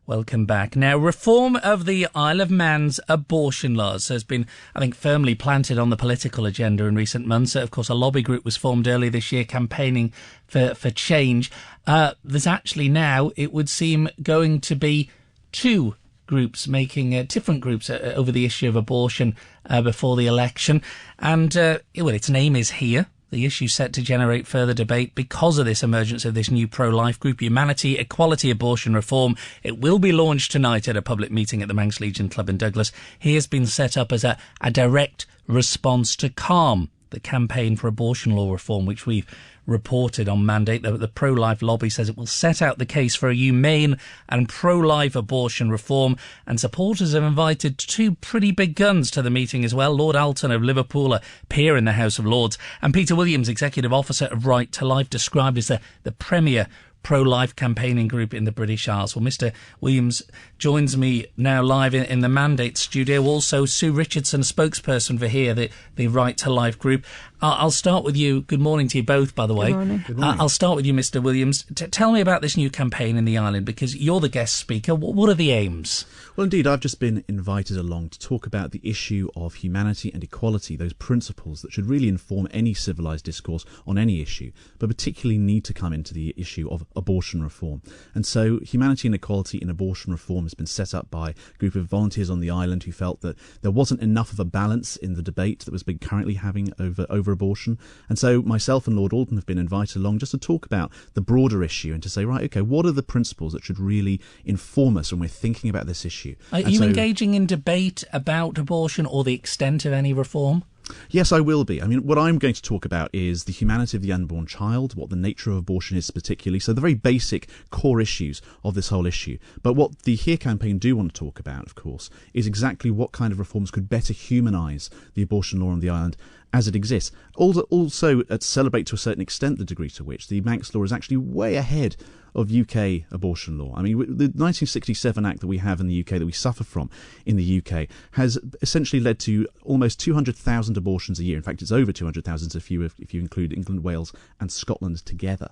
Welcome back. Now, reform of the Isle of Man's abortion laws has been, I think, firmly planted on the political agenda in recent months. Of course, a lobby group was formed earlier this year campaigning for change. There's actually now, it would seem, going to be two groups making different groups over the issue of abortion before the election. And, its name is here. The issue set to generate further debate because of this emergence of this new pro-life group, Humanity, Equality, Abortion Reform. It will be launched tonight at a public meeting at the Manx Legion Club in Douglas. He has been set up as a direct response to CALM, the Campaign for Abortion Law Reform, which we've reported on Mandate. The pro-life lobby says it will set out the case for a humane and pro-life abortion reform, and supporters have invited two pretty big guns to the meeting as well. Lord Alton of Liverpool, a peer in the House of Lords, and Peter Williams, Executive Officer of Right to Life, described as the premier pro-life campaigning group in the British Isles. Well, Mr. Williams joins me now live in the Mandate studio. Also, Sue Richardson, spokesperson for here, the Right to Life group. I'll start with you. Good morning to you both, by the way. Good morning. Good morning. I'll start with you, Mr. Williams. Tell me about this new campaign in the island, because you're the guest speaker. What are the aims? Well, indeed, I've just been invited along to talk about the issue of humanity and equality, those principles that should really inform any civilised discourse on any issue, but particularly need to come into the issue of abortion reform. And so humanity and equality in abortion reform has been set up by a group of volunteers on the island who felt that there wasn't enough of a balance in the debate that was being currently having over abortion. And so myself and Lord Alton have been invited along just to talk about the broader issue and to say, right, okay, what are the principles that should really inform us when we're thinking about this issue? Are you engaging in debate about abortion or the extent of any reform? Yes, I will be. I mean, what I'm going to talk about is the humanity of the unborn child, what the nature of abortion is particularly, so the very basic core issues of this whole issue. But what the HERE campaign do want to talk about, of course, is exactly what kind of reforms could better humanise the abortion law on the island as it exists. Also, celebrate to a certain extent the degree to which the Manx law is actually way ahead of UK abortion law. I mean, the 1967 Act that we have in the UK, that we suffer from in the UK, has essentially led to almost 200,000 abortions a year. In fact, it's over 200,000 if you include England, Wales and Scotland together.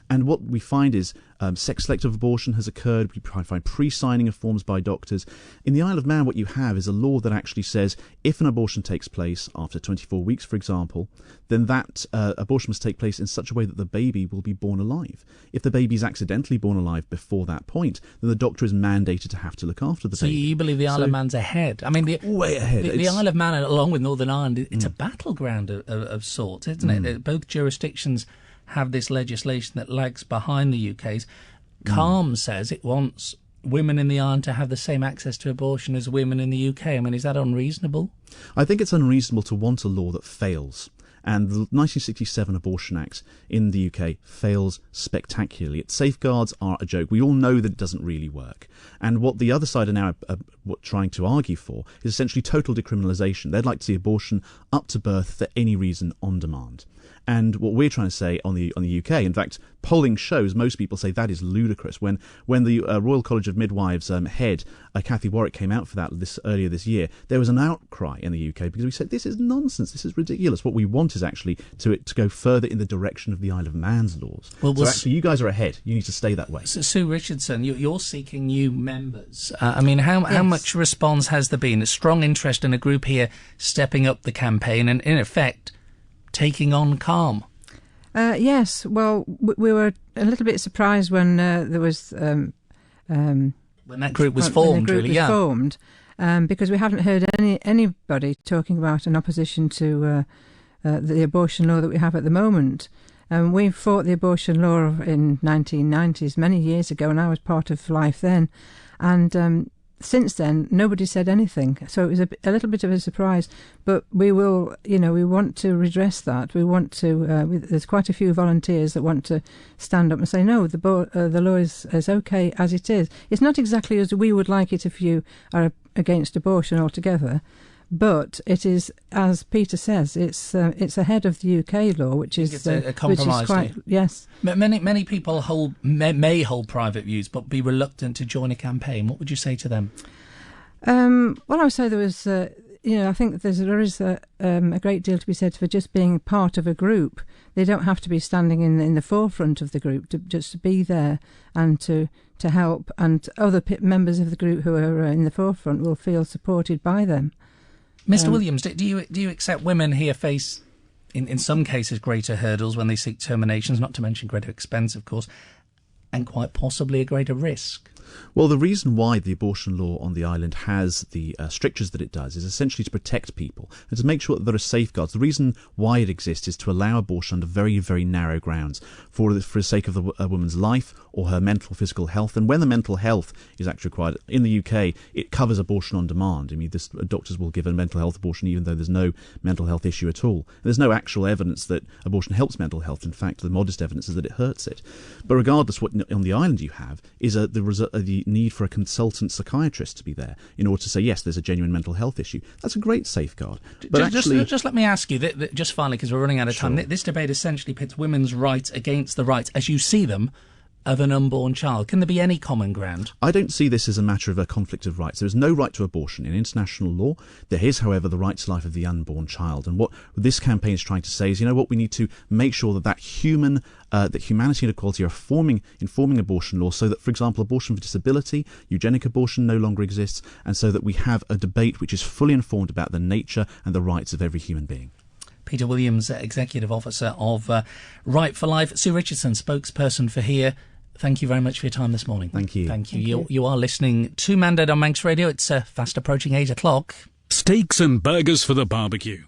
And what we find is sex-selective abortion has occurred. We find pre-signing of forms by doctors. In the Isle of Man, what you have is a law that actually says if an abortion takes place after 24 weeks, for example, then that abortion must take place in such a way that the baby will be born alive. If the baby is accidentally born alive before that point, then the doctor is mandated to have to look after the baby. So you believe the Isle of Man's ahead? I mean, way ahead. The Isle of Man, along with Northern Ireland, it's a battleground of sorts, isn't it? Both jurisdictions have this legislation that lags behind the UK's. CALM says it wants women in the island to have the same access to abortion as women in the UK. I mean, is that unreasonable? I think it's unreasonable to want a law that fails. And the 1967 Abortion Act in the UK fails spectacularly. Its safeguards are a joke. We all know that it doesn't really work. And what the other side are now trying to argue for is essentially total decriminalisation. They'd like to see abortion up to birth for any reason on demand. And what we're trying to say on the UK, in fact, polling shows most people say that is ludicrous. When the Royal College of Midwives head, Cathy Warwick, came out for that earlier this year, there was an outcry in the UK because we said this is nonsense, this is ridiculous. What we want is actually to go further in the direction of the Isle of Man's laws. So actually, you guys are ahead. You need to stay that way. So, Sue Richardson, you're seeking new members. I mean, how much response has there been? A strong interest in a group here stepping up the campaign and, in effect, taking on CALM. Yes, well, we were a little bit surprised when there was when that group was formed. Formed, because we haven't heard anybody talking about an opposition to the abortion law that we have at the moment. We fought the abortion law in 1990s, many years ago, and I was part of Life then, and since then, nobody said anything. So it was a little bit of a surprise. But we will, we want to redress that. We want to, there's quite a few volunteers that want to stand up and say, no, the law is okay as it is. It's not exactly as we would like it if you are against abortion altogether. But it is, as Peter says, it's ahead of the UK law, which is a compromise. Yes. Many people may hold private views, but be reluctant to join a campaign. What would you say to them? Well, I would say there was I think there is a great deal to be said for just being part of a group. They don't have to be standing in the forefront of the group, just to be there and to help, and other members of the group who are in the forefront will feel supported by them. Mr. Williams, do you accept women here face, in some cases, greater hurdles when they seek terminations, not to mention greater expense, of course, and quite possibly a greater risk? Well, the reason why the abortion law on the island has the strictures that it does is essentially to protect people and to make sure that there are safeguards. The reason why it exists is to allow abortion under very, very narrow grounds for the sake of a woman's life or her mental, physical health. And when the mental health is actually required, in the UK, it covers abortion on demand. I mean, doctors will give a mental health abortion even though there's no mental health issue at all. There's no actual evidence that abortion helps mental health. In fact, the modest evidence is that it hurts it. But regardless, what on the island you have is the need for a consultant psychiatrist to be there in order to say, yes, there's a genuine mental health issue. That's a great safeguard. But just let me ask you, just finally, because we're running out of time, this debate essentially pits women's rights against the rights, as you see them, of an unborn child. Can there be any common ground? I don't see this as a matter of a conflict of rights. There is no right to abortion in international law. There is, however, the right to life of the unborn child. And what this campaign is trying to say is, we need to make sure that humanity and equality are informing abortion law, so that, for example, abortion for disability, eugenic abortion no longer exists, and so that we have a debate which is fully informed about the nature and the rights of every human being. Peter Williams, Executive Officer of Right for Life. Sue Richardson, spokesperson for HERE. Thank you very much for your time this morning. Thank you. Thank you. You are listening to Mandate on Manx Radio. It's fast approaching 8 o'clock. Steaks and burgers for the barbecue.